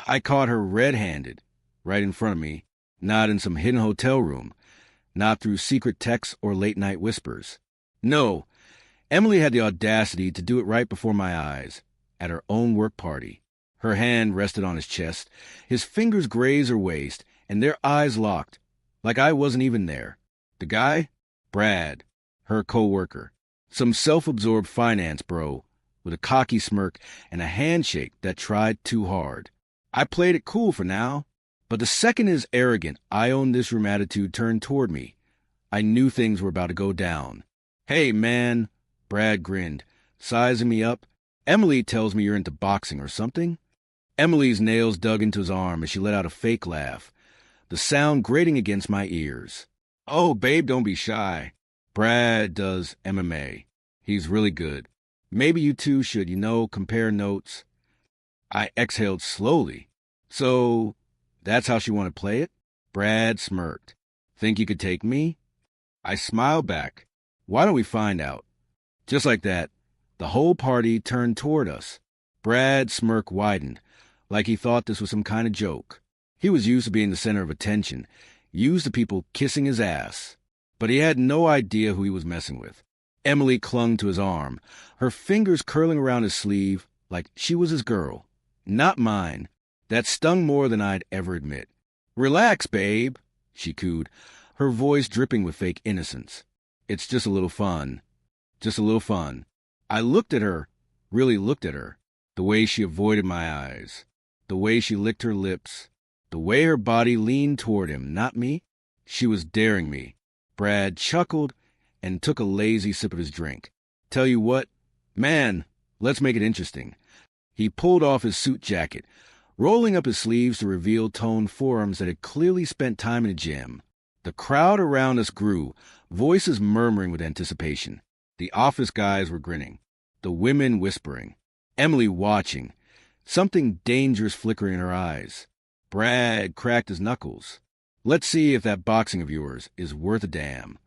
I caught her red-handed, right in front of me, not in some hidden hotel room, not through secret texts or late-night whispers. No, Emily had the audacity to do it right before my eyes, at her own work party. Her hand rested on his chest, his fingers grazed her waist, and their eyes locked, like I wasn't even there. The guy? Brad, her coworker. Some self-absorbed finance bro, with a cocky smirk and a handshake that tried too hard. I played it cool for now, but the second his arrogant, I own this room attitude turned toward me, I knew things were about to go down. Hey, man, Brad grinned, sizing me up. Emily tells me you're into boxing or something. Emily's nails dug into his arm as she let out a fake laugh, the sound grating against my ears. Oh, babe, don't be shy. Brad does MMA. He's really good. Maybe you two should, compare notes. I exhaled slowly. So, that's how she wanted to play it? Brad smirked. Think you could take me? I smiled back. Why don't we find out? Just like that, the whole party turned toward us. Brad's smirk widened, like he thought this was some kind of joke. He was used to being the center of attention, used to people kissing his ass. But he had no idea who he was messing with. Emily clung to his arm, her fingers curling around his sleeve like she was his girl. Not mine. That stung more than I'd ever admit. Relax, babe, she cooed, her voice dripping with fake innocence. It's just a little fun. Just a little fun. I looked at her, really looked at her, the way she avoided my eyes, the way she licked her lips, the way her body leaned toward him, not me. She was daring me. Brad chuckled and took a lazy sip of his drink. Tell you what, man, let's make it interesting. He pulled off his suit jacket, rolling up his sleeves to reveal toned forearms that had clearly spent time in the gym. The crowd around us grew, voices murmuring with anticipation. The office guys were grinning, the women whispering, Emily watching, something dangerous flickering in her eyes. Brad cracked his knuckles. Let's see if that boxing of yours is worth a damn.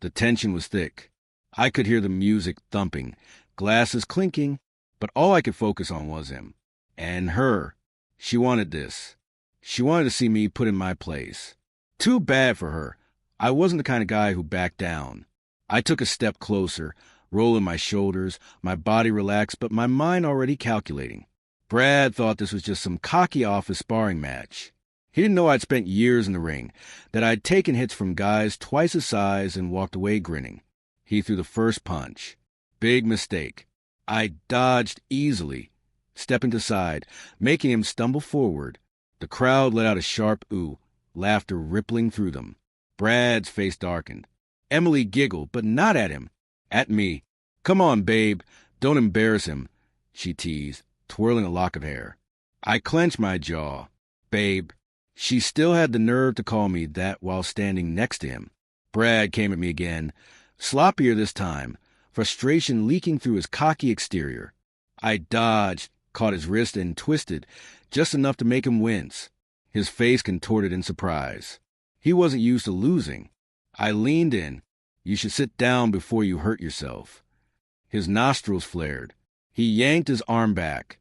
The tension was thick. I could hear the music thumping, glasses clinking, but all I could focus on was him. And her. She wanted this. She wanted to see me put in my place. Too bad for her. I wasn't the kind of guy who backed down. I took a step closer, rolling my shoulders, my body relaxed, but my mind already calculating. Brad thought this was just some cocky office sparring match. He didn't know I'd spent years in the ring, that I'd taken hits from guys twice his size and walked away grinning. He threw the first punch. Big mistake. I dodged easily, stepping to side, making him stumble forward. The crowd let out a sharp ooh, laughter rippling through them. Brad's face darkened. Emily giggled, but not at him. At me. Come on, babe. Don't embarrass him, she teased, twirling a lock of hair. I clenched my jaw. Babe. She still had the nerve to call me that while standing next to him. Brad came at me again, sloppier this time, frustration leaking through his cocky exterior. I dodged, caught his wrist, and twisted, just enough to make him wince. His face contorted in surprise. He wasn't used to losing. I leaned in. You should sit down before you hurt yourself. His nostrils flared. He yanked his arm back,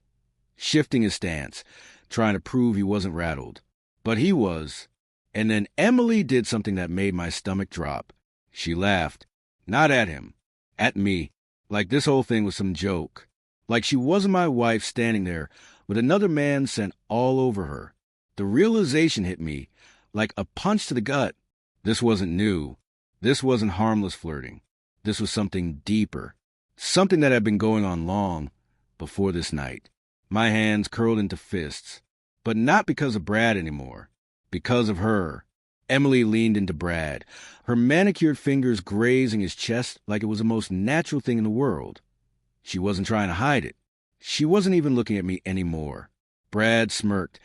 shifting his stance, trying to prove he wasn't rattled. But he was. And then Emily did something that made my stomach drop. She laughed. Not at him. At me. Like this whole thing was some joke. Like she wasn't my wife standing there with another man sent all over her. The realization hit me like a punch to the gut. This wasn't new. This wasn't harmless flirting. This was something deeper. Something that had been going on long before this night. My hands curled into fists. But not because of Brad anymore. Because of her. Emily leaned into Brad, her manicured fingers grazing his chest like it was the most natural thing in the world. She wasn't trying to hide it. She wasn't even looking at me anymore. Brad smirked,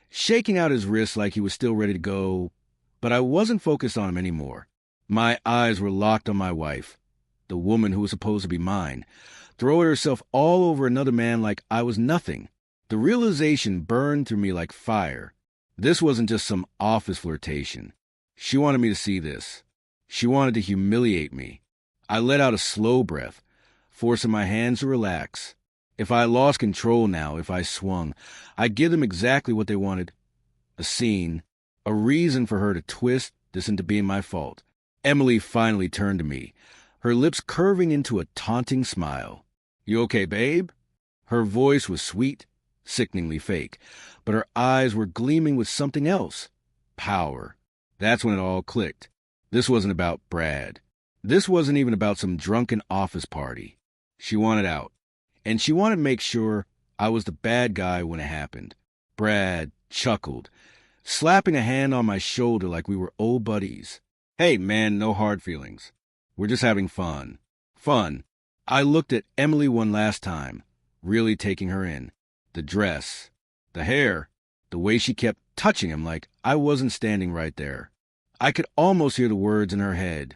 shaking out his wrists like he was still ready to go, but I wasn't focused on him anymore. My eyes were locked on my wife, the woman who was supposed to be mine, throwing herself all over another man like I was nothing. The realization burned through me like fire. This wasn't just some office flirtation. She wanted me to see this. She wanted to humiliate me. I let out a slow breath, forcing my hands to relax. If I lost control now, if I swung, I'd give them exactly what they wanted. A scene, a reason for her to twist this into being my fault. Emily finally turned to me, her lips curving into a taunting smile. "You okay, babe?" Her voice was sweet, sickeningly fake, but her eyes were gleaming with something else. Power. That's when it all clicked. This wasn't about Brad. This wasn't even about some drunken office party. She wanted out. And she wanted to make sure I was the bad guy when it happened. Brad chuckled, slapping a hand on my shoulder like we were old buddies. "Hey, man, no hard feelings. We're just having fun." Fun. I looked at Emily one last time, really taking her in. The dress, the hair, the way she kept touching him like I wasn't standing right there. I could almost hear the words in her head.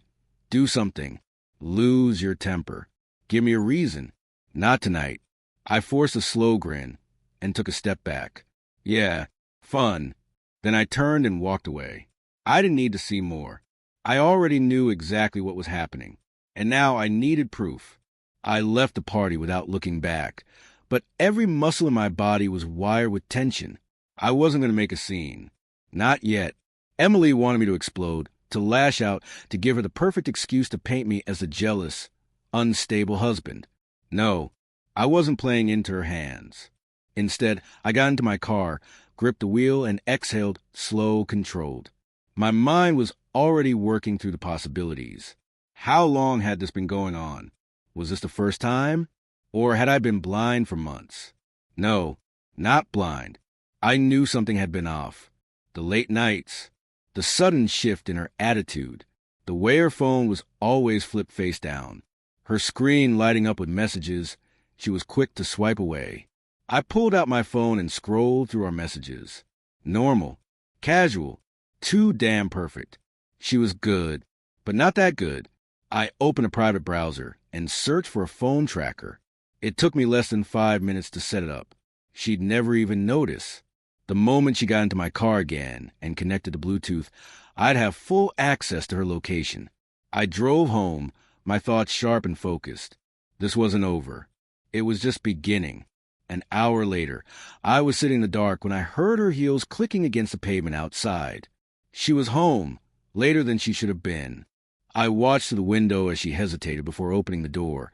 Do something. Lose your temper. Give me a reason. Not tonight. I forced a slow grin and took a step back. Yeah, fun. Then I turned and walked away. I didn't need to see more. I already knew exactly what was happening, and now I needed proof. I left the party without looking back, but every muscle in my body was wired with tension. I wasn't going to make a scene. Not yet. Emily wanted me to explode, to lash out, to give her the perfect excuse to paint me as a jealous, unstable husband. No, I wasn't playing into her hands. Instead, I got into my car, gripped the wheel, and exhaled, slow, controlled. My mind was already working through the possibilities. How long had this been going on? Was this the first time? Or had I been blind for months? No, not blind. I knew something had been off. The late nights, the sudden shift in her attitude, the way her phone was always flipped face down, her screen lighting up with messages she was quick to swipe away. I pulled out my phone and scrolled through our messages. Normal, casual, too damn perfect. She was good, but not that good. I opened a private browser and searched for a phone tracker. It took me less than 5 minutes to set it up. She'd never even notice. The moment she got into my car again and connected to Bluetooth, I'd have full access to her location. I drove home, my thoughts sharp and focused. This wasn't over. It was just beginning. An hour later, I was sitting in the dark when I heard her heels clicking against the pavement outside. She was home, later than she should have been. I watched through the window as she hesitated before opening the door,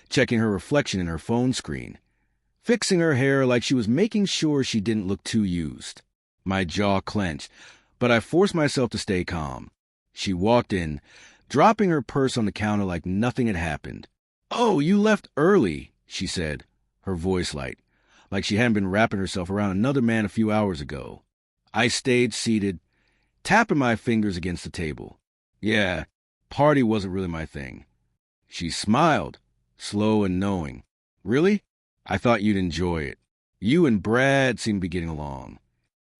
checking her reflection in her phone screen, fixing her hair like she was making sure she didn't look too used. My jaw clenched, but I forced myself to stay calm. She walked in, dropping her purse on the counter like nothing had happened. "Oh, you left early," she said, her voice light, like she hadn't been wrapping herself around another man a few hours ago. I stayed seated, tapping my fingers against the table. Yeah, party wasn't really my thing. She smiled, slow and knowing. "Really? I thought you'd enjoy it. You and Brad seem to be getting along."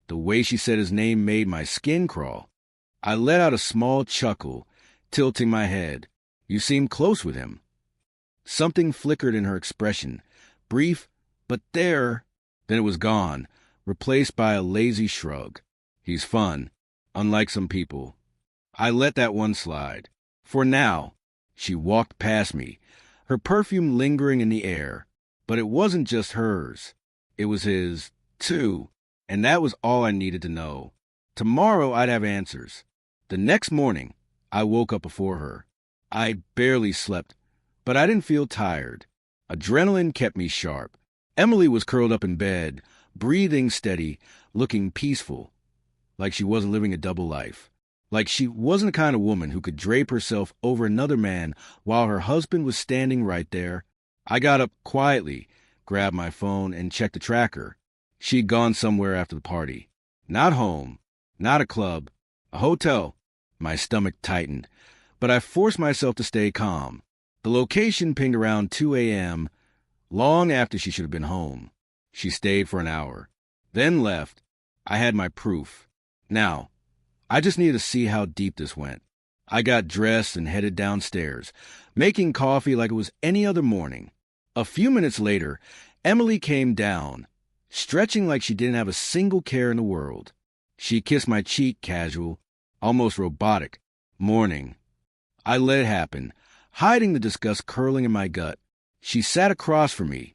The way she said his name made my skin crawl. I let out a small chuckle, tilting my head. "You seem close with him." Something flickered in her expression, brief, but there. Then it was gone, replaced by a lazy shrug. "He's fun, unlike some people." I let that one slide. For now. She walked past me, her perfume lingering in the air. But it wasn't just hers. It was his, too. And that was all I needed to know. Tomorrow I'd have answers. The next morning, I woke up before her. I barely slept, but I didn't feel tired. Adrenaline kept me sharp. Emily was curled up in bed, breathing steady, looking peaceful, like she wasn't living a double life. Like she wasn't the kind of woman who could drape herself over another man while her husband was standing right there. I got up quietly, grabbed my phone, and checked the tracker. She'd gone somewhere after the party. Not home, not a club, a hotel. My stomach tightened, but I forced myself to stay calm. The location pinged around 2 a.m., long after she should have been home. She stayed for an hour, then left. I had my proof. Now, I just needed to see how deep this went. I got dressed and headed downstairs, making coffee like it was any other morning. A few minutes later, Emily came down, stretching like she didn't have a single care in the world. She kissed my cheek casual, almost robotic. "Morning." I let it happen, hiding the disgust curling in my gut. She sat across from me,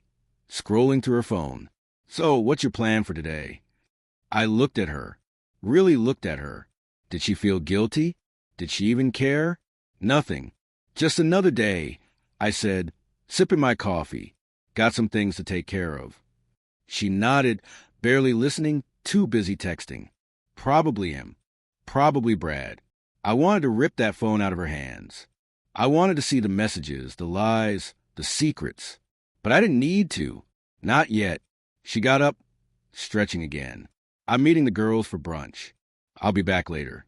scrolling through her phone. "So, what's your plan for today?" I looked at her, really looked at her. Did she feel guilty? Did she even care? Nothing. "Just another day," I said, sipping my coffee. "Got some things to take care of." She nodded, barely listening, too busy texting. Probably him. Probably Brad. I wanted to rip that phone out of her hands. I wanted to see the messages, the lies, the secrets. But I didn't need to. Not yet. She got up, stretching again. "I'm meeting the girls for brunch. I'll be back later."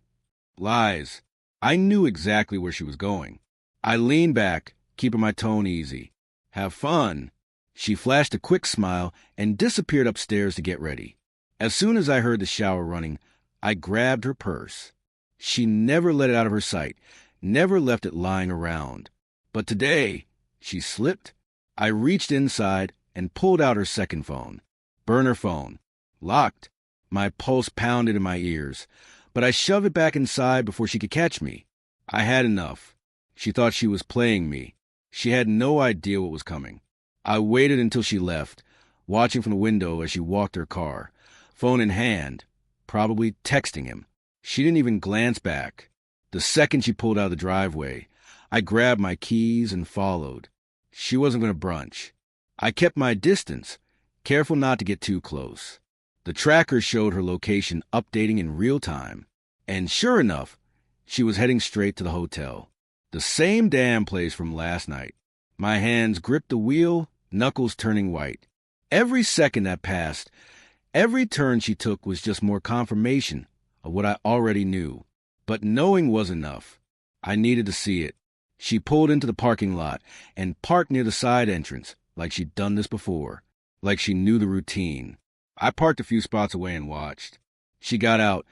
Lies. I knew exactly where she was going. I leaned back, keeping my tone easy. "Have fun." She flashed a quick smile and disappeared upstairs to get ready. As soon as I heard the shower running, I grabbed her purse. She never let it out of her sight, never left it lying around. But today, she slipped. I reached inside and pulled out her second phone. Burner phone. Locked. My pulse pounded in my ears, but I shoved it back inside before she could catch me. I had enough. She thought she was playing me. She had no idea what was coming. I waited until she left, watching from the window as she walked her car, phone in hand, probably texting him. She didn't even glance back. The second she pulled out of the driveway, I grabbed my keys and followed. She wasn't going to brunch. I kept my distance, careful not to get too close. The tracker showed her location updating in real time, and sure enough, she was heading straight to the hotel. The same damn place from last night. My hands gripped the wheel, knuckles turning white. Every second that passed, every turn she took was just more confirmation of what I already knew. But knowing was enough. I needed to see it. She pulled into the parking lot and parked near the side entrance, like she'd done this before, like she knew the routine. I parked a few spots away and watched. She got out,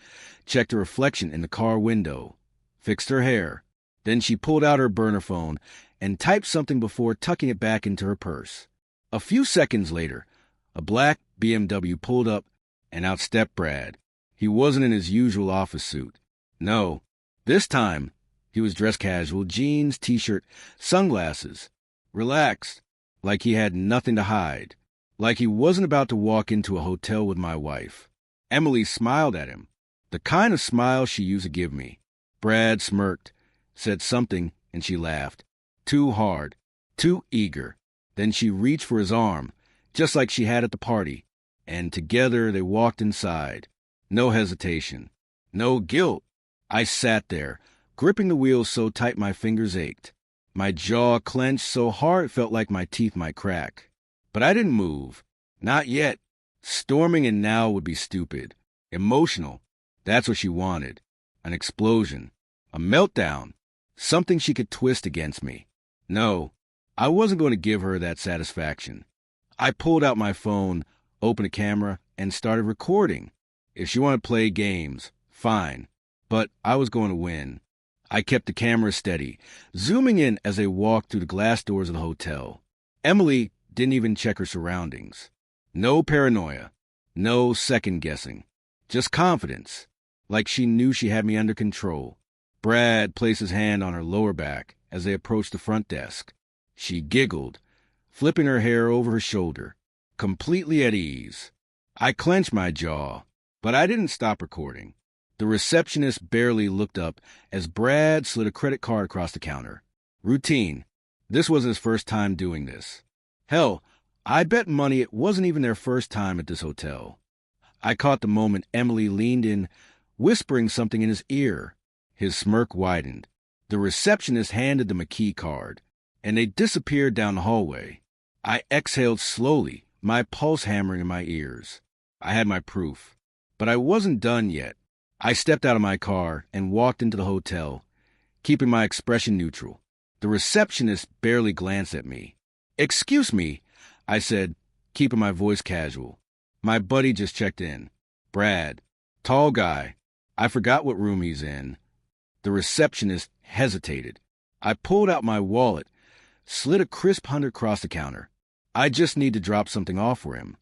checked her reflection in the car window, fixed her hair. Then she pulled out her burner phone and typed something before tucking it back into her purse. A few seconds later, a black BMW pulled up, and out stepped Brad. He wasn't in his usual office suit. No, this time he was dressed casual, jeans, t-shirt, sunglasses, relaxed, like he had nothing to hide, like he wasn't about to walk into a hotel with my wife. Emily smiled at him, the kind of smile she used to give me. Brad smirked, said something, and she laughed. Too hard, too eager. Then she reached for his arm, just like she had at the party, and together they walked inside. No hesitation, no guilt. I sat there, gripping the wheel so tight my fingers ached. My jaw clenched so hard it felt like my teeth might crack. But I didn't move. Not yet. Storming in now would be stupid. Emotional. That's what she wanted. An explosion. A meltdown. Something she could twist against me. No, I wasn't going to give her that satisfaction. I pulled out my phone, opened a camera, and started recording. If she wanted to play games, fine. But I was going to win. I kept the camera steady, zooming in as they walked through the glass doors of the hotel. Emily didn't even check her surroundings. No paranoia. No second-guessing. Just confidence. Like she knew she had me under control. Brad placed his hand on her lower back as they approached the front desk. She giggled, flipping her hair over her shoulder, completely at ease. I clenched my jaw, but I didn't stop recording. The receptionist barely looked up as Brad slid a credit card across the counter. Routine. This wasn't his first time doing this. Hell, I bet money it wasn't even their first time at this hotel. I caught the moment Emily leaned in, whispering something in his ear. His smirk widened. The receptionist handed them a key card, and they disappeared down the hallway. I exhaled slowly, my pulse hammering in my ears. I had my proof. But I wasn't done yet. I stepped out of my car and walked into the hotel, keeping my expression neutral. The receptionist barely glanced at me. "Excuse me," I said, keeping my voice casual. "My buddy just checked in. Brad. Tall guy. I forgot what room he's in." The receptionist hesitated. I pulled out my wallet, slid a crisp $100 across the counter. "I just need to drop something off for him."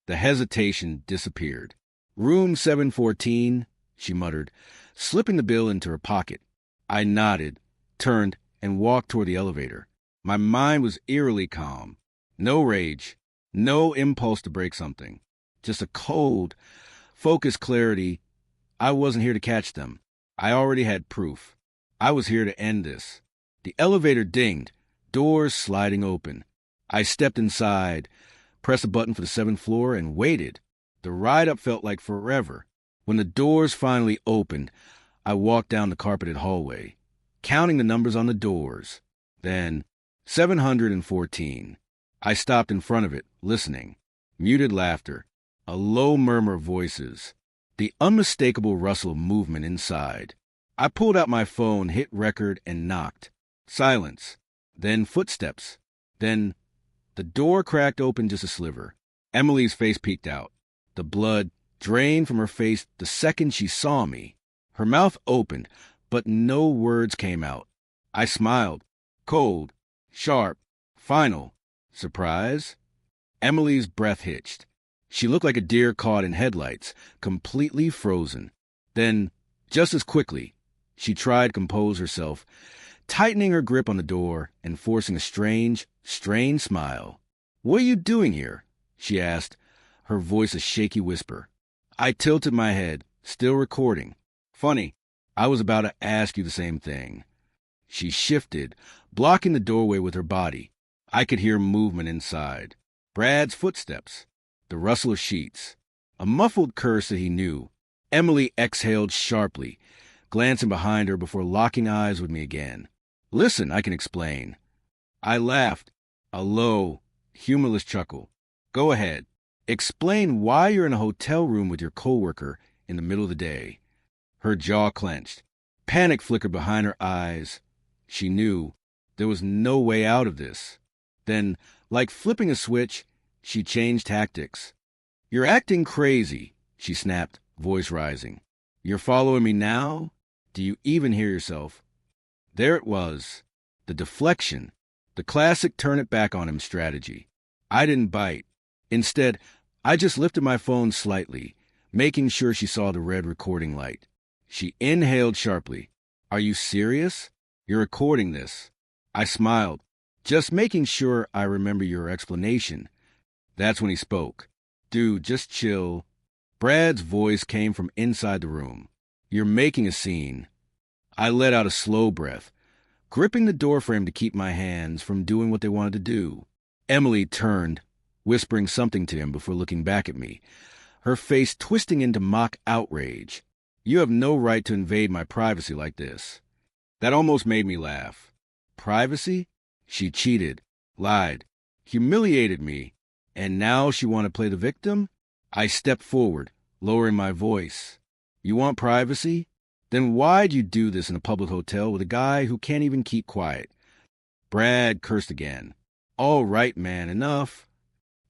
The hesitation disappeared. "Room 714, she muttered, slipping the bill into her pocket. I nodded, turned, and walked toward the elevator. My mind was eerily calm. No rage, No impulse to break something. Just a cold, focused clarity. I wasn't here to catch them. I already had proof. I was here to end this. The elevator dinged, doors sliding open. I stepped inside, pressed a button for the 7th floor, and waited. The ride up felt like forever. When the doors finally opened, I walked down the carpeted hallway, counting the numbers on the doors. Then, 714. I stopped in front of it, listening. Muted laughter, a low murmur of voices, the unmistakable rustle of movement inside. I pulled out my phone, hit record, and knocked. Silence. Then footsteps. Then the door cracked open just a sliver. Emily's face peeked out. The blood drained from her face the second she saw me. Her mouth opened, but no words came out. I smiled. Cold, sharp, final. Surprise? Emily's breath hitched. She looked like a deer caught in headlights, completely frozen. Then, just as quickly, she tried to compose herself, tightening her grip on the door and forcing a strange, strained smile. "What are you doing here?" she asked, her voice a shaky whisper. I tilted my head, still recording. "Funny, I was about to ask you the same thing." She shifted, blocking the doorway with her body. I could hear movement inside. Brad's footsteps, the rustle of sheets, a muffled curse that he knew. Emily exhaled sharply, glancing behind her before locking eyes with me again. "Listen, I can explain." I laughed, a low, humorless chuckle. "Go ahead. Explain why you're in a hotel room with your coworker in the middle of the day." Her jaw clenched. Panic flickered behind her eyes. She knew there was no way out of this. Then, like flipping a switch, she changed tactics. "You're acting crazy," she snapped, voice rising. "You're following me now? Do you even hear yourself?" There it was. The deflection. The classic turn it back on him strategy. I didn't bite. Instead, I just lifted my phone slightly, making sure she saw the red recording light. She inhaled sharply. "Are you serious? You're recording this?" I smiled, just making sure I remember your explanation. That's when he spoke. "Dude, just chill." Brad's voice came from inside the room. "You're making a scene." I let out a slow breath, gripping the doorframe to keep my hands from doing what they wanted to do. Emily turned, whispering something to him before looking back at me, her face twisting into mock outrage. "You have no right to invade my privacy like this." That almost made me laugh. Privacy? She cheated, lied, humiliated me, and now she wanted to play the victim? I stepped forward, lowering my voice. "You want privacy? Then why'd you do this in a public hotel with a guy who can't even keep quiet?" Brad cursed again. "All right, man, enough."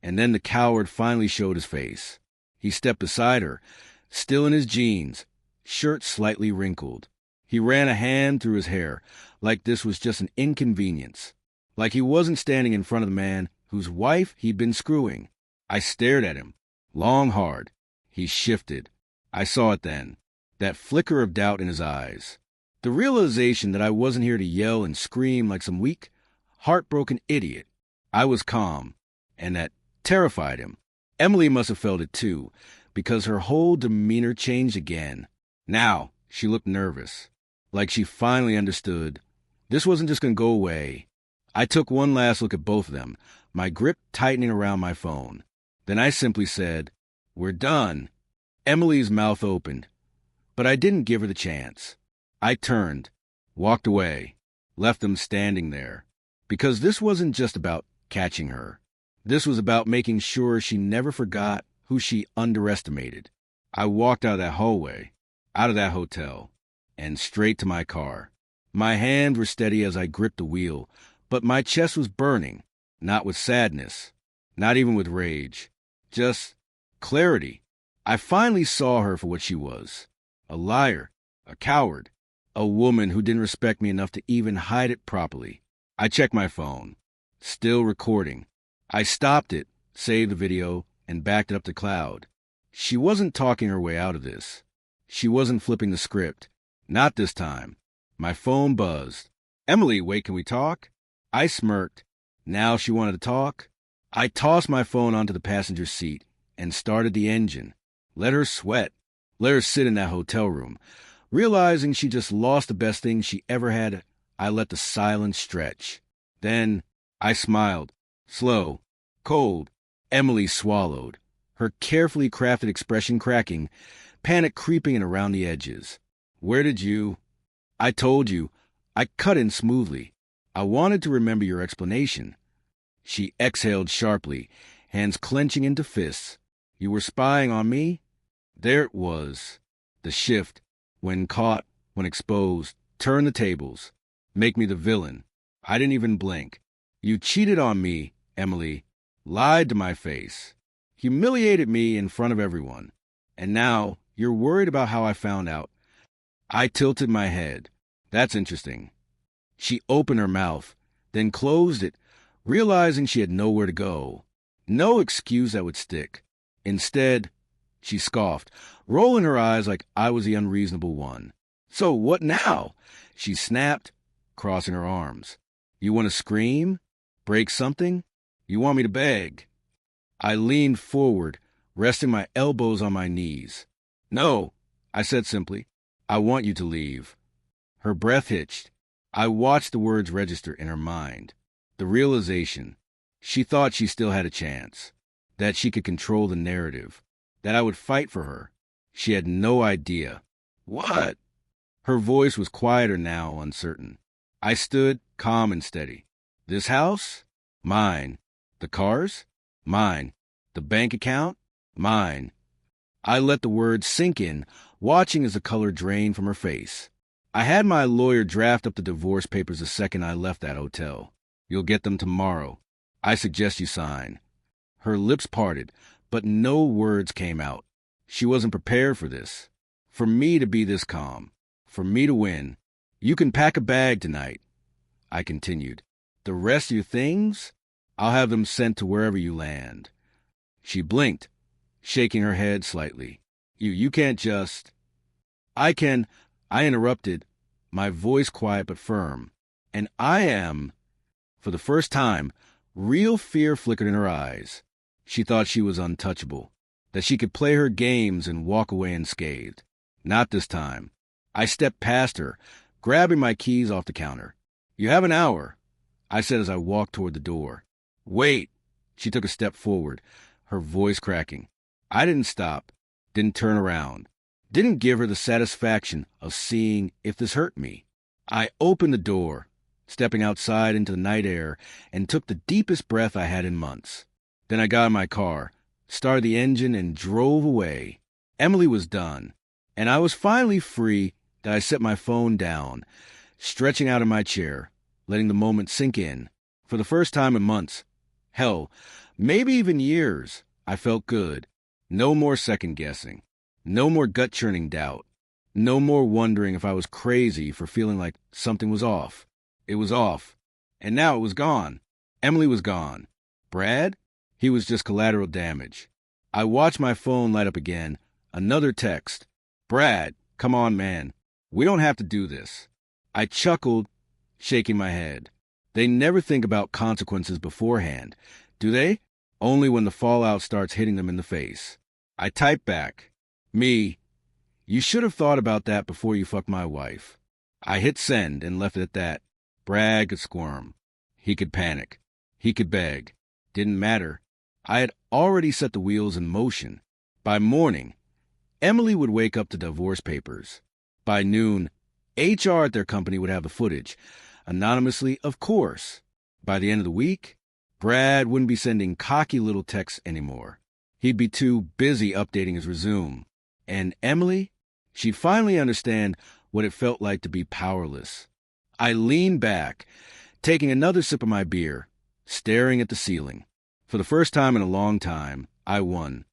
And then the coward finally showed his face. He stepped beside her, still in his jeans, shirt slightly wrinkled. He ran a hand through his hair, like this was just an inconvenience. Like he wasn't standing in front of the man whose wife he'd been screwing. I stared at him, long, hard. He shifted. I saw it then, that flicker of doubt in his eyes. The realization that I wasn't here to yell and scream like some weak, heartbroken idiot. I was calm, and that terrified him. Emily must have felt it too, because her whole demeanor changed again. Now, she looked nervous, like she finally understood. This wasn't just going to go away. I took one last look at both of them, my grip tightening around my phone. Then I simply said, "We're done." Emily's mouth opened, but I didn't give her the chance. I turned, walked away, left them standing there, because this wasn't just about catching her. This was about making sure she never forgot who she underestimated. I walked out of that hallway, out of that hotel, and straight to my car. My hands were steady as I gripped the wheel, but my chest was burning, not with sadness, not even with rage, just clarity. I finally saw her for what she was, a liar, a coward, a woman who didn't respect me enough to even hide it properly. I checked my phone, still recording. I stopped it, saved the video, and backed it up to cloud. She wasn't talking her way out of this. She wasn't flipping the script. Not this time. My phone buzzed. "Emily, wait, can we talk?" I smirked. Now she wanted to talk? I tossed my phone onto the passenger seat and started the engine. Let her sweat. Let her sit in that hotel room. Realizing she just lost the best thing she ever had, I let the silence stretch. Then I smiled. Slow, cold. Emily swallowed, her carefully crafted expression cracking, panic creeping in around the edges. Where did you? I told you. I cut in smoothly. I wanted to remember your explanation. She exhaled sharply, hands clenching into fists. You were spying on me? There it was. The shift. When caught, when exposed, turn the tables. Make me the villain. I didn't even blink. You cheated on me, Emily. Lied to my face. Humiliated me in front of everyone. And now you're worried about how I found out. I tilted my head. That's interesting. She opened her mouth, then closed it, realizing she had nowhere to go. No excuse that would stick. Instead, she scoffed, rolling her eyes like I was the unreasonable one. So what now? She snapped, crossing her arms. You want to scream? Break something? You want me to beg? I leaned forward, resting my elbows on my knees. No, I said simply. I want you to leave. Her breath hitched. I watched the words register in her mind. The realization. She thought she still had a chance. That she could control the narrative. That I would fight for her. She had no idea. What? Her voice was quieter now, uncertain. I stood, calm and steady. This house? Mine. The cars? Mine. The bank account? Mine. I let the words sink in, watching as the color drained from her face. I had my lawyer draft up the divorce papers the second I left that hotel. You'll get them tomorrow. I suggest you sign. Her lips parted, but no words came out. She wasn't prepared for this. For me to be this calm. For me to win. You can pack a bag tonight. I continued. The rest of your things? I'll have them sent to wherever you land. She blinked, shaking her head slightly. You can't just... I can... I interrupted, my voice quiet but firm. And I am... For the first time, real fear flickered in her eyes. She thought she was untouchable, that she could play her games and walk away unscathed. Not this time. I stepped past her, grabbing my keys off the counter. You have an hour, I said as I walked toward the door. Wait. She took a step forward, her voice cracking. I didn't stop, didn't turn around, didn't give her the satisfaction of seeing if this hurt me. I opened the door, stepping outside into the night air, and took the deepest breath I had in months. Then I got in my car, started the engine, and drove away. Emily was done, and I was finally free that I set my phone down, stretching out in my chair, letting the moment sink in. For the first time in months, hell, maybe even years, I felt good. No more second-guessing. No more gut-churning doubt. No more wondering if I was crazy for feeling like something was off. It was off. And now it was gone. Emily was gone. Brad? He was just collateral damage. I watched my phone light up again. Another text. Brad, come on, man. We don't have to do this. I chuckled, shaking my head. They never think about consequences beforehand, do they? Only when the fallout starts hitting them in the face. I typed back. Me. You should have thought about that before you fucked my wife. I hit send and left it at that. Brad could squirm. He could panic. He could beg. Didn't matter. I had already set the wheels in motion. By morning, Emily would wake up to divorce papers. By noon, HR at their company would have the footage. Anonymously, of course. By the end of the week, Brad wouldn't be sending cocky little texts anymore. He'd be too busy updating his resume. And Emily, she'd finally understand what it felt like to be powerless. I leaned back, taking another sip of my beer, staring at the ceiling. For the first time in a long time, I won.